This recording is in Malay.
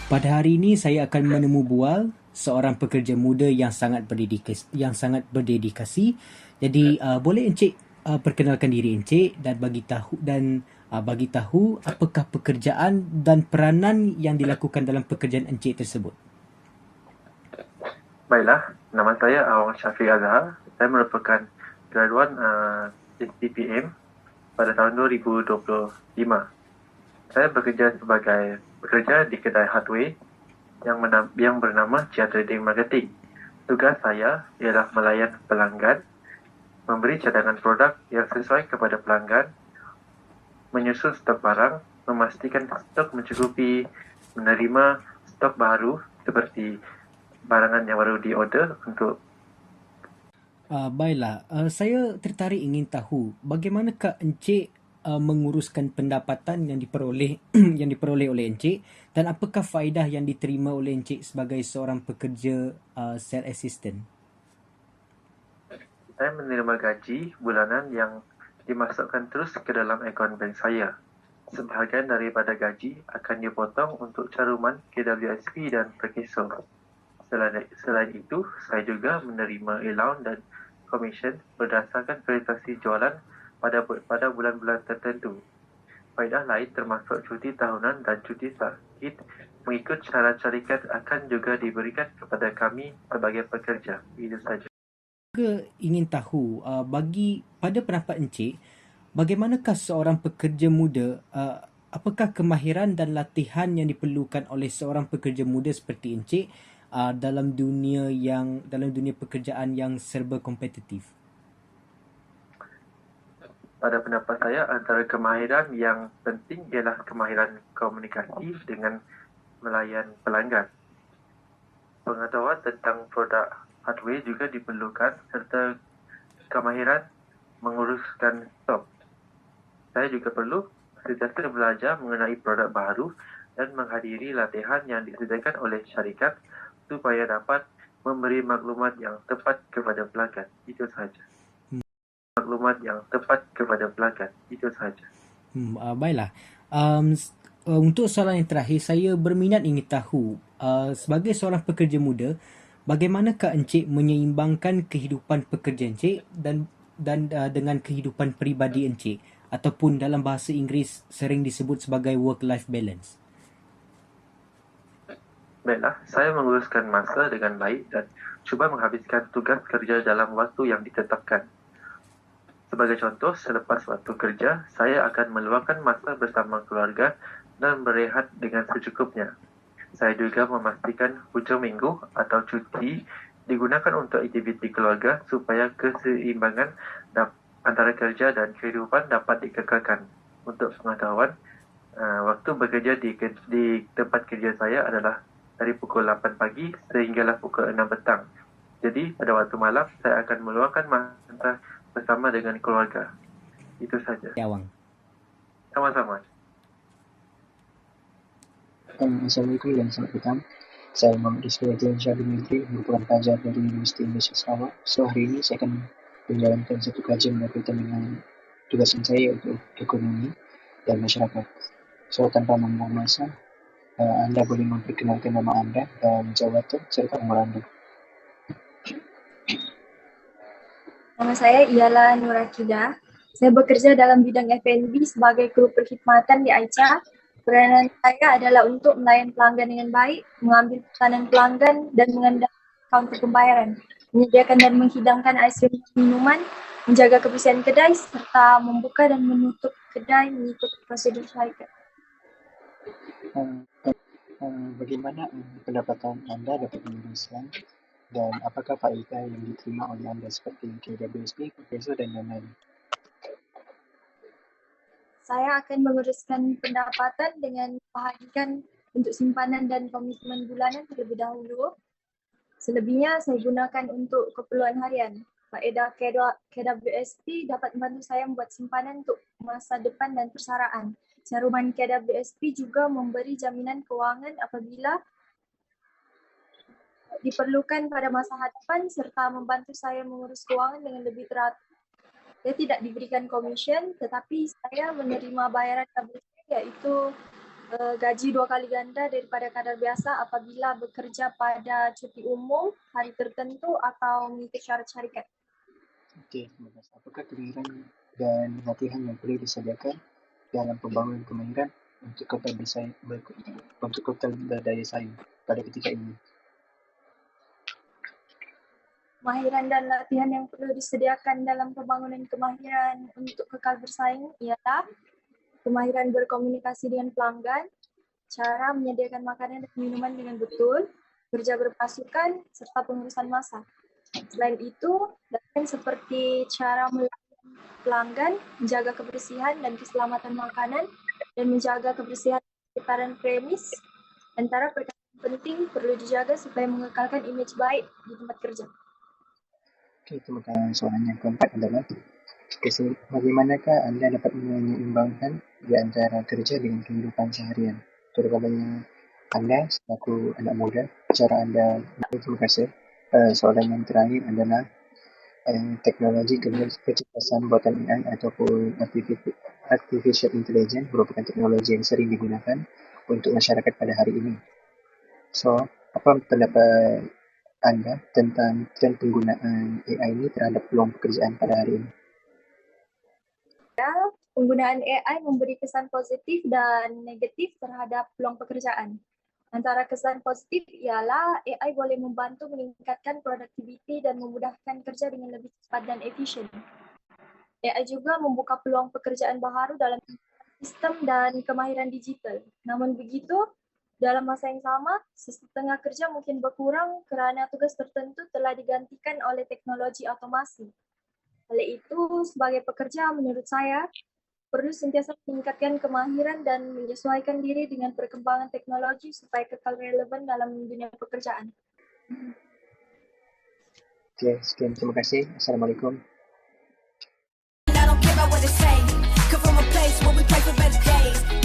Pada hari ini saya akan menemu bual seorang pekerja muda yang sangat berdedikasi. Jadi boleh Encik perkenalkan diri Encik dan bagi tahu apakah pekerjaan dan peranan yang dilakukan dalam pekerjaan Encik tersebut. Baiklah, nama saya Awang Syafiq Azhar. Saya merupakan graduan STPM pada tahun 2025. Saya bekerja di kedai hardware yang bernama Chia Trading Marketing. Tugas saya ialah melayan pelanggan, memberi cadangan produk yang sesuai kepada pelanggan, menyusun stok barang, memastikan stok mencukupi, menerima stok baru seperti barangan yang baru diorder untuk. Baiklah, saya tertarik ingin tahu bagaimanakah Encik menguruskan pendapatan yang diperoleh yang diperoleh oleh Encik dan apakah faedah yang diterima oleh Encik sebagai seorang pekerja sales assistant. Saya menerima gaji bulanan yang dimasukkan terus ke dalam akaun bank saya. Sebahagian daripada gaji akan dipotong untuk caruman KWSP dan perkeso. Selain itu, saya juga menerima allowance dan komisen berdasarkan prestasi jualan pada bulan-bulan tertentu. Faedah lain termasuk cuti tahunan dan cuti sakit mengikut syarat syarikat akan juga diberikan kepada kami sebagai pekerja. Itu saja. Juga ingin tahu pada pendapat Encik, bagaimanakah seorang pekerja muda, apakah kemahiran dan latihan yang diperlukan oleh seorang pekerja muda seperti Encik dalam dunia pekerjaan yang serba kompetitif. Pada pendapat saya, antara kemahiran yang penting ialah kemahiran komunikasi dengan melayan pelanggan. Pengetahuan tentang produk hardware juga diperlukan serta kemahiran menguruskan stok. Saya juga perlu sentiasa belajar mengenai produk baru dan menghadiri latihan yang disediakan oleh syarikat supaya dapat memberi maklumat yang tepat kepada pelanggan. Itu sahaja. Maklumat yang tepat kepada pelanggan. Itu sahaja. Baiklah. Untuk soalan yang terakhir, saya berminat ingin tahu, sebagai seorang pekerja muda, bagaimanakah Encik menyeimbangkan kehidupan pekerja Encik dan dengan kehidupan peribadi Encik ataupun dalam bahasa Inggeris sering disebut sebagai work-life balance. Baiklah, saya menguruskan masa dengan baik dan cuba menghabiskan tugas kerja dalam waktu yang ditetapkan. Sebagai contoh, selepas waktu kerja, saya akan meluangkan masa bersama keluarga dan berehat dengan secukupnya. Saya juga memastikan hujung minggu atau cuti digunakan untuk aktiviti keluarga supaya keseimbangan antara kerja dan kehidupan dapat dikekalkan. Untuk pengetahuan, waktu bekerja di tempat kerja saya adalah dari pukul 8 pagi sehinggalah pukul 6 petang. Jadi, pada waktu malam, saya akan meluangkan masa bersama dengan keluarga. Itu saja. Awang. Sama-sama. Assalamualaikum dan selamat petang. Saya Muhammad Ismail Syah bin Mitri, merupakan pelajar dari Universiti Indonesia Sarawak. So, hari ini saya akan menjalankan satu kajian berkaitan dengan tugasan saya untuk ekonomi dan masyarakat. So, tanpa membuang masa, Anda boleh memperkenalkan nama Anda dan jawatan serta umur Anda. Nama saya ialah Nur Akidah. Saya bekerja dalam bidang F&B sebagai kru perkhidmatan di Aicha. Peranan saya adalah untuk melayan pelanggan dengan baik, mengambil pesanan pelanggan dan mengandalkan kaunter pembayaran, menyediakan dan menghidangkan ais krim dan minuman, menjaga kebersihan kedai serta membuka dan menutup kedai mengikut prosedur syarikat. Bagaimana pendapatan Anda dapat menurunkan dan apakah faedah yang diterima oleh Anda seperti KWSP, Profesor dan lain-lain? Saya akan menguruskan pendapatan dengan bahagikan untuk simpanan dan komitmen bulanan terlebih dahulu. Selebihnya saya gunakan untuk keperluan harian. Faedah KWSP dapat membantu saya membuat simpanan untuk masa depan dan persaraan. Caruman KWSP juga memberi jaminan kewangan apabila diperlukan pada masa hadapan serta membantu saya mengurus kewangan dengan lebih teratur. Saya tidak diberikan komisen, tetapi saya menerima bayaran KWSP iaitu gaji 2 kali ganda daripada kadar biasa apabila bekerja pada cuti umum, hari tertentu atau mengikuti syarat syarikat. Okey, terima kasih. Apakah kemahiran dan latihan yang perlu disediakan dalam pembangunan kemahiran untuk kota berdaya saing pada ketika ini? Kemahiran dan latihan yang perlu disediakan dalam pembangunan kemahiran untuk kekal bersaing ialah kemahiran berkomunikasi dengan pelanggan, cara menyediakan makanan dan minuman dengan betul, kerja berpasukan, serta pengurusan masa. Selain itu, latihan seperti cara melayani pelanggan, menjaga kebersihan dan keselamatan makanan, dan menjaga kebersihan sekitaran premis, antara perkara penting perlu dijaga supaya mengekalkan imej baik di tempat kerja. Okey, kemudian soalan yang keempat adalah bagaimanakah anda dapat menyeimbangkan di antara kerja dengan kehidupan seharian, terutamanya anda selaku anak muda, cara anda. Terima kasih. Soalan yang terakhir adalah teknologi kecerdasan buatan AI ataupun artificial intelligence merupakan teknologi yang sering digunakan untuk masyarakat pada hari ini. So, apa pendapat anda tentang tren penggunaan AI ini terhadap peluang pekerjaan pada hari ini? Penggunaan AI memberi kesan positif dan negatif terhadap peluang pekerjaan. Antara kesan positif ialah AI boleh membantu meningkatkan produktiviti dan memudahkan kerja dengan lebih cepat dan efisien. AI juga membuka peluang pekerjaan baru dalam sistem dan kemahiran digital. Namun begitu, dalam masa yang sama, setengah kerja mungkin berkurang kerana tugas tertentu telah digantikan oleh teknologi otomasi. Oleh itu, sebagai pekerja, menurut saya, perlu sentiasa meningkatkan kemahiran dan menyesuaikan diri dengan perkembangan teknologi supaya kekal relevan dalam dunia pekerjaan. Okey, sekian. Terima kasih. Assalamualaikum. I don't care about what they say. Come from a place where we pray for better days.